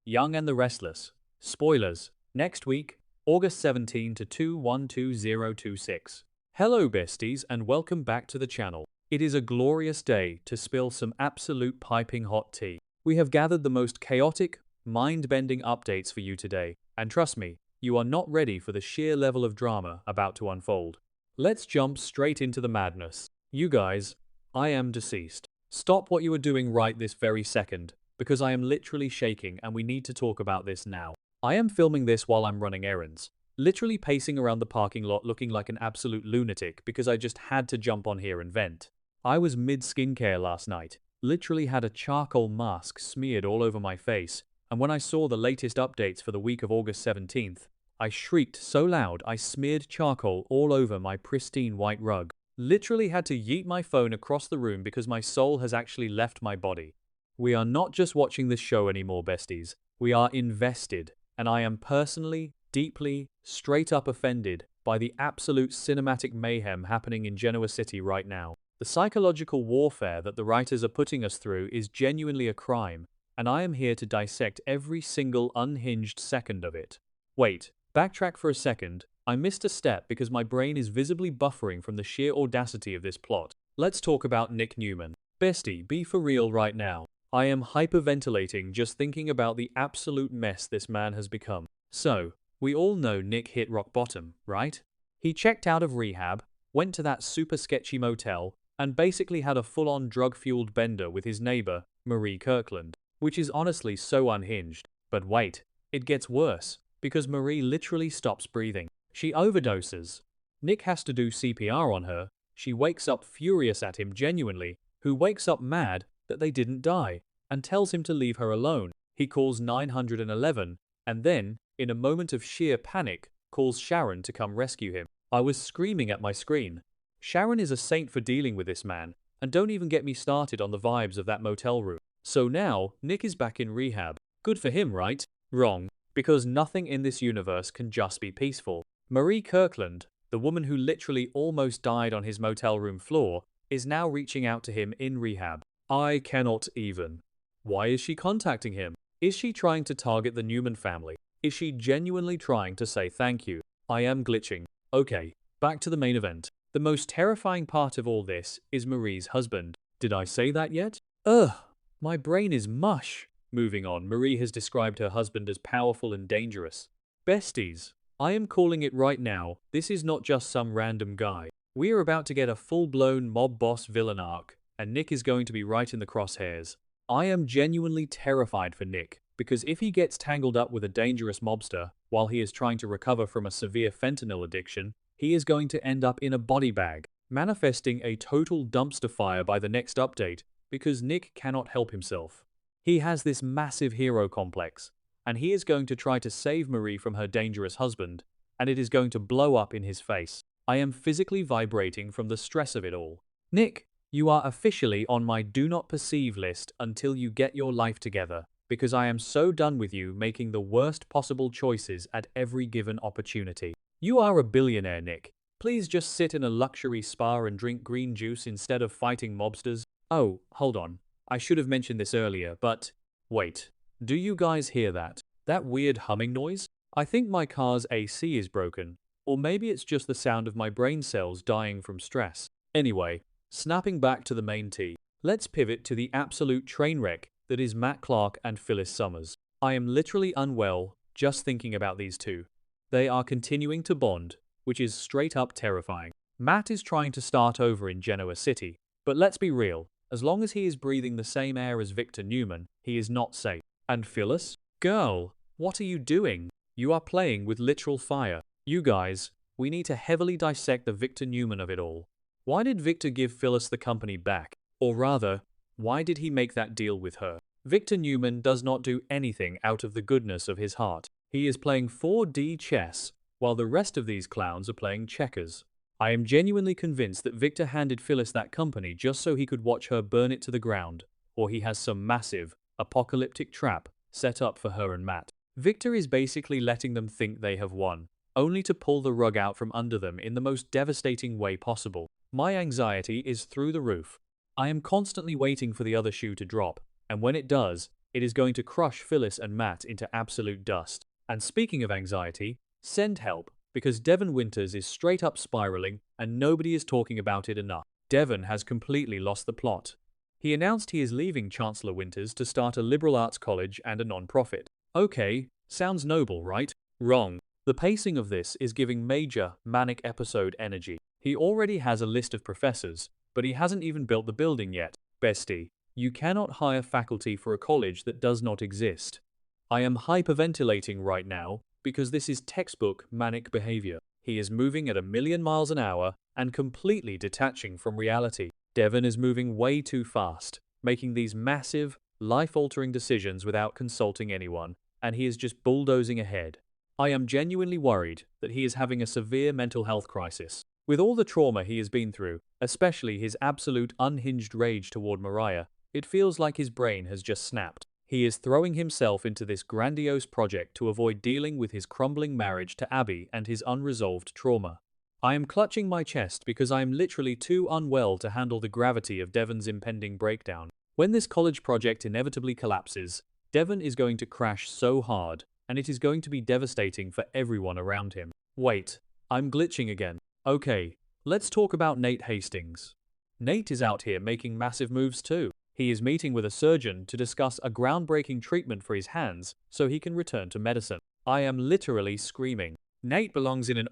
Young and the Restless. Spoilers. Next week, August 17 to 212026. Hello besties and welcome back to the channel. It is a glorious day to spill some absolute piping hot tea. We have gathered the most chaotic, mind-bending updates for you today, and trust me, you are not ready for the sheer level of drama about to unfold. Let's jump straight into the madness. You guys, I am deceased. Stop what you are doing right this very second, because I am literally shaking and we need to talk about this now. I am filming this while I'm running errands, literally pacing around the parking lot looking like an absolute lunatic because I just had to jump on here and vent. I was mid-skincare last night, literally had a charcoal mask smeared all over my face, and when I saw the latest updates for the week of August 17th, I shrieked so loud I smeared charcoal all over my pristine white rug. Literally had to yeet my phone across the room because my soul has actually left my body. We are not just watching this show anymore, besties. We are invested, and I am personally, deeply, straight up offended by the absolute cinematic mayhem happening in Genoa City right now. The psychological warfare that the writers are putting us through is genuinely a crime, and I am here to dissect every single unhinged second of it. Wait, backtrack for a second. I missed a step because my brain is visibly buffering from the sheer audacity of this plot. Let's talk about Nick Newman. Bestie, be for real right now. I am hyperventilating just thinking about the absolute mess this man has become. So, we all know Nick hit rock bottom, right? He checked out of rehab, went to that super sketchy motel, and basically had a full-on drug-fueled bender with his neighbor, Marie Kirkland, which is honestly so unhinged. But wait, it gets worse, because Marie literally stops breathing. She overdoses. Nick has to do CPR on her. She wakes up furious at him genuinely, who wakes up mad that they didn't die, and tells him to leave her alone. He calls 911, and then, in a moment of sheer panic, calls Sharon to come rescue him. I was screaming at my screen. Sharon is a saint for dealing with this man, and don't even get me started on the vibes of that motel room. So now, Nick is back in rehab. Good for him, right? Wrong, because nothing in this universe can just be peaceful. Marie Kirkland, the woman who literally almost died on his motel room floor, is now reaching out to him in rehab. I cannot even. Why is she contacting him? Is she trying to target the Newman family? Is she genuinely trying to say thank you? I am glitching. Okay, back to the main event. The most terrifying part of all this is Marie's husband. Did I say that yet? Ugh, my brain is mush. Moving on, Marie has described her husband as powerful and dangerous. Besties, I am calling it right now, this is not just some random guy. We are about to get a full-blown mob boss villain arc, and Nick is going to be right in the crosshairs. I am genuinely terrified for Nick, because if he gets tangled up with a dangerous mobster while he is trying to recover from a severe fentanyl addiction, he is going to end up in a body bag, manifesting a total dumpster fire by the next update, because Nick cannot help himself. He has this massive hero complex, and he is going to try to save Marie from her dangerous husband, and it is going to blow up in his face. I am physically vibrating from the stress of it all. Nick, you are officially on my do not perceive list until you get your life together, because I am so done with you making the worst possible choices at every given opportunity. You are a billionaire, Nick. Please just sit in a luxury spa and drink green juice instead of fighting mobsters. Oh, hold on. I should have mentioned this earlier, but wait. Do you guys hear that? That weird humming noise? I think my car's AC is broken, or maybe it's just the sound of my brain cells dying from stress. Anyway, snapping back to the main tea, let's pivot to the absolute train wreck that is Matt Clark and Phyllis Summers. I am literally unwell just thinking about these two. They are continuing to bond, which is straight up terrifying. Matt is trying to start over in Genoa City, but let's be real, as long as he is breathing the same air as Victor Newman, he is not safe. And Phyllis? Girl, what are you doing? You are playing with literal fire. You guys, we need to heavily dissect the Victor Newman of it all. Why did Victor give Phyllis the company back? Or rather, why did he make that deal with her? Victor Newman does not do anything out of the goodness of his heart. He is playing 4D chess, while the rest of these clowns are playing checkers. I am genuinely convinced that Victor handed Phyllis that company just so he could watch her burn it to the ground, or he has some massive, apocalyptic trap set up for her and Matt. Victor is basically letting them think they have won, only to pull the rug out from under them in the most devastating way possible. My anxiety is through the roof. I am constantly waiting for the other shoe to drop, and when it does, It is going to crush Phyllis and Matt into absolute dust. And speaking of anxiety, send help, because Devon Winters is straight up spiraling and nobody is talking about it enough. Devon has completely lost the plot. He announced he is leaving Chancellor Winters to start a liberal arts college and a non-profit. Okay, sounds noble, right? Wrong. The pacing of this is giving major, manic episode energy. He already has a list of professors, but he hasn't even built the building yet. Bestie, you cannot hire faculty for a college that does not exist. I am hyperventilating right now because this is textbook manic behavior. He is moving at 1,000,000 miles an hour and completely detaching from reality. Devon is moving way too fast, making these massive, life-altering decisions without consulting anyone, and he is just bulldozing ahead. I am genuinely worried that he is having a severe mental health crisis. With all the trauma he has been through, especially his absolute unhinged rage toward Mariah, it feels like his brain has just snapped. He is throwing himself into this grandiose project to avoid dealing with his crumbling marriage to Abby and his unresolved trauma. I am clutching my chest because I am literally too unwell to handle the gravity of Devon's impending breakdown. When this college project inevitably collapses, Devon is going to crash so hard, and it is going to be devastating for everyone around him. Wait, I'm glitching again. Okay, let's talk about Nate Hastings. Nate is out here making massive moves too. He is meeting with a surgeon to discuss a groundbreaking treatment for his hands so he can return to medicine. I am literally screaming. Nate belongs in an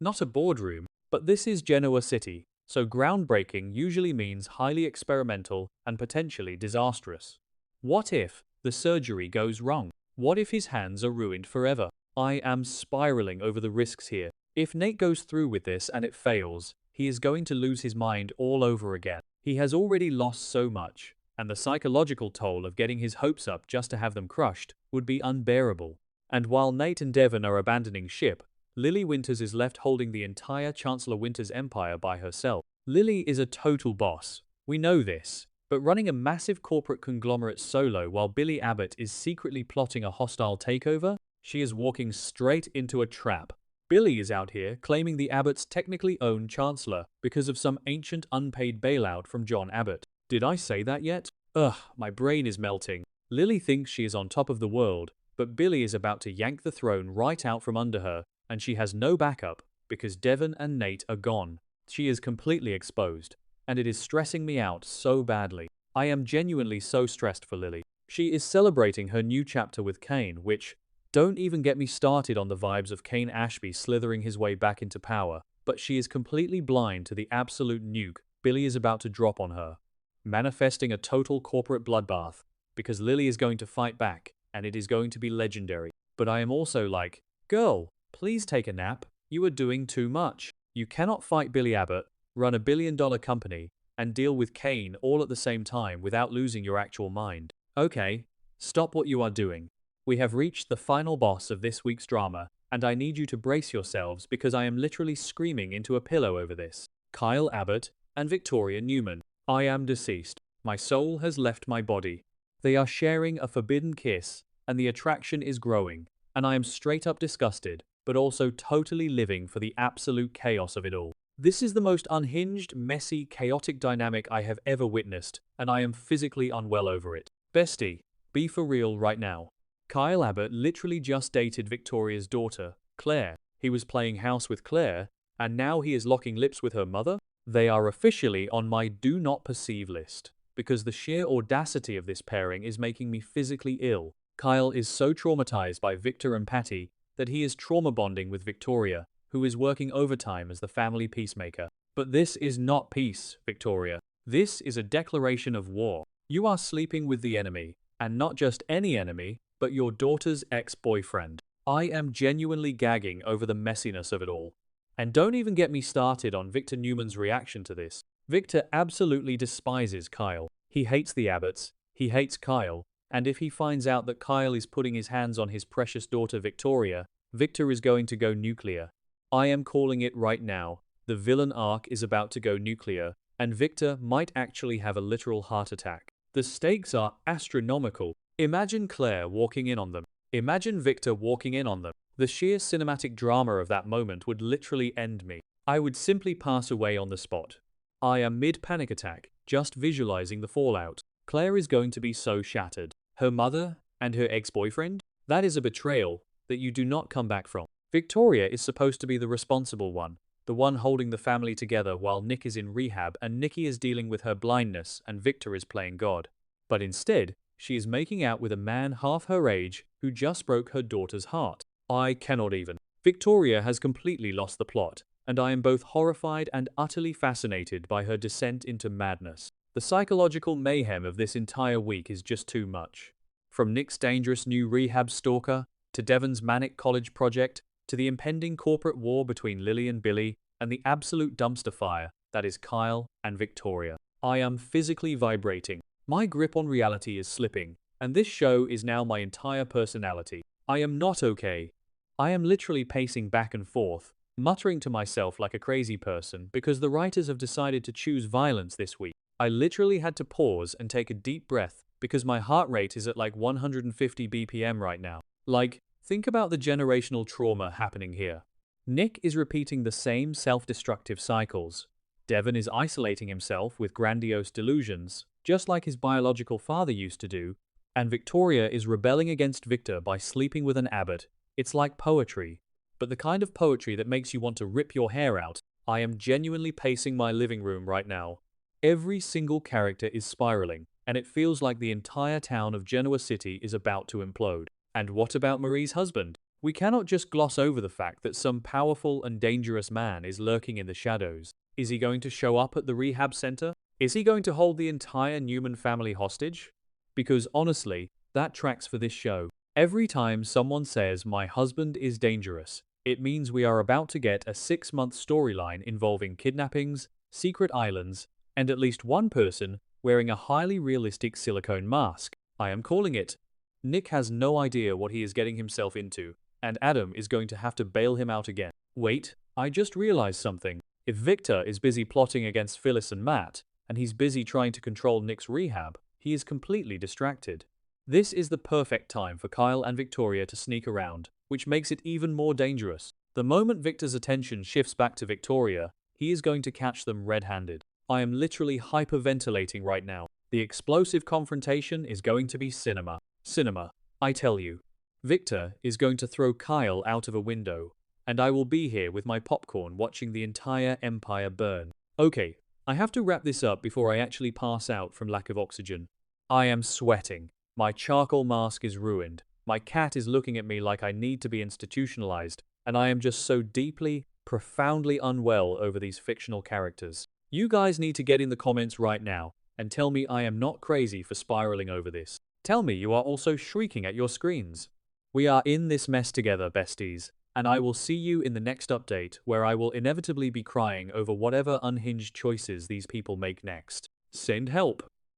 not a boardroom, but this is Genoa City, so groundbreaking usually means highly experimental and potentially disastrous. What if the surgery goes wrong? What if his hands are ruined forever? I am spiraling over the risks here. If Nate goes through with this and it fails, he is going to lose his mind all over again. He has already lost so much, and the psychological toll of getting his hopes up just to have them crushed would be unbearable. And while Nate and Devon are abandoning ship, Lily Winters is left holding the entire Chancellor Winters empire by herself. Lily is a total boss. We know this. But running a massive corporate conglomerate solo while Billy Abbott is secretly plotting a hostile takeover, she is walking straight into a trap. Billy is out here claiming the Abbotts technically own Chancellor because of some ancient unpaid bailout from John Abbott. Did I say that yet? Ugh, my brain is melting. Lily thinks she is on top of the world, but Billy is about to yank the throne right out from under her, and she has no backup because Devon and Nate are gone. She is completely exposed, and it is stressing me out so badly. I am genuinely so stressed for Lily. She is celebrating her new chapter with Kane, which, don't even get me started on the vibes of Kane Ashby slithering his way back into power, but she is completely blind to the absolute nuke Billy is about to drop on her, manifesting a total corporate bloodbath, because Lily is going to fight back, and it is going to be legendary. But I am also like, girl, please take a nap. You are doing too much. You cannot fight Billy Abbott, run a billion-dollar company, and deal with Kane all at the same time without losing your actual mind. Okay, stop what you are doing. We have reached the final boss of this week's drama, and I need you to brace yourselves because I am literally screaming into a pillow over this. Kyle Abbott and Victoria Newman. I am deceased. My soul has left my body. They are sharing a forbidden kiss, and the attraction is growing, and I am straight up disgusted, but also totally living for the absolute chaos of it all. This is the most unhinged, messy, chaotic dynamic I have ever witnessed, and I am physically unwell over it. Bestie, be for real right now. Kyle Abbott literally just dated Victoria's daughter, Claire. He was playing house with Claire, and now he is locking lips with her mother? They are officially on my do not perceive list, because the sheer audacity of this pairing is making me physically ill. Kyle is so traumatized by Victor and Patty that he is trauma bonding with Victoria, who is working overtime as the family peacemaker. But this is not peace, Victoria. This is a declaration of war. You are sleeping with the enemy, and not just any enemy, but your daughter's ex-boyfriend. I am genuinely gagging over the messiness of it all. And don't even get me started on Victor Newman's reaction to this. Victor absolutely despises Kyle. He hates the Abbotts, he hates Kyle, and if he finds out that Kyle is putting his hands on his precious daughter Victoria, Victor is going to go nuclear. I am calling it right now. The villain arc is about to go nuclear, and Victor might actually have a literal heart attack. The stakes are astronomical. Imagine Claire walking in on them. Imagine Victor walking in on them. The sheer cinematic drama of that moment would literally end me. I would simply pass away on the spot. I am mid-panic attack, just visualizing the fallout. Claire is going to be so shattered. Her mother and her ex-boyfriend? That is a betrayal that you do not come back from. Victoria is supposed to be the responsible one, the one holding the family together while Nick is in rehab and Nikki is dealing with her blindness and Victor is playing God. But instead, she is making out with a man half her age who just broke her daughter's heart. I cannot even. Victoria has completely lost the plot, and I am both horrified and utterly fascinated by her descent into madness. The psychological mayhem of this entire week is just too much. From Nick's dangerous new rehab stalker, to Devon's manic college project, to the impending corporate war between Lily and Billy, and the absolute dumpster fire that is Kyle and Victoria. I am physically vibrating. My grip on reality is slipping, and this show is now my entire personality. I am not okay. I am literally pacing back and forth, muttering to myself like a crazy person because the writers have decided to choose violence this week. I literally had to pause and take a deep breath because my heart rate is at like 150 BPM right now. Like, think about the generational trauma happening here. Nick is repeating the same self-destructive cycles. Devon is isolating himself with grandiose delusions, just like his biological father used to do, and Victoria is rebelling against Victor by sleeping with an abbot. It's like poetry, but the kind of poetry that makes you want to rip your hair out. I am genuinely pacing my living room right now. Every single character is spiraling, and it feels like the entire town of Genoa City is about to implode. And what about Marie's husband? We cannot just gloss over the fact that some powerful and dangerous man is lurking in the shadows. Is he going to show up at the rehab center? Is he going to hold the entire Newman family hostage? Because honestly, that tracks for this show. Every time someone says, "My husband is dangerous," it means we are about to get a 6-month storyline involving kidnappings, secret islands, and at least one person wearing a highly realistic silicone mask. I am calling it. Nick has no idea what he is getting himself into, and Adam is going to have to bail him out again. Wait, I just realized something. If Victor is busy plotting against Phyllis and Matt, and he's busy trying to control Nick's rehab, he is completely distracted. This is the perfect time for Kyle and Victoria to sneak around, which makes it even more dangerous. The moment Victor's attention shifts back to Victoria, he is going to catch them red-handed. I am literally hyperventilating right now. The explosive confrontation is going to be cinema. Cinema, I tell you. Victor is going to throw Kyle out of a window, and I will be here with my popcorn watching the entire empire burn. Okay, I have to wrap this up before I actually pass out from lack of oxygen. I am sweating. My charcoal mask is ruined. My cat is looking at me like I need to be institutionalized, and I am just so deeply, profoundly unwell over these fictional characters. You guys need to get in the comments right now and tell me I am not crazy for spiraling over this. Tell me you are also shrieking at your screens. We are in this mess together, besties, and I will see you in the next update where I will inevitably be crying over whatever unhinged choices these people make next. Send help.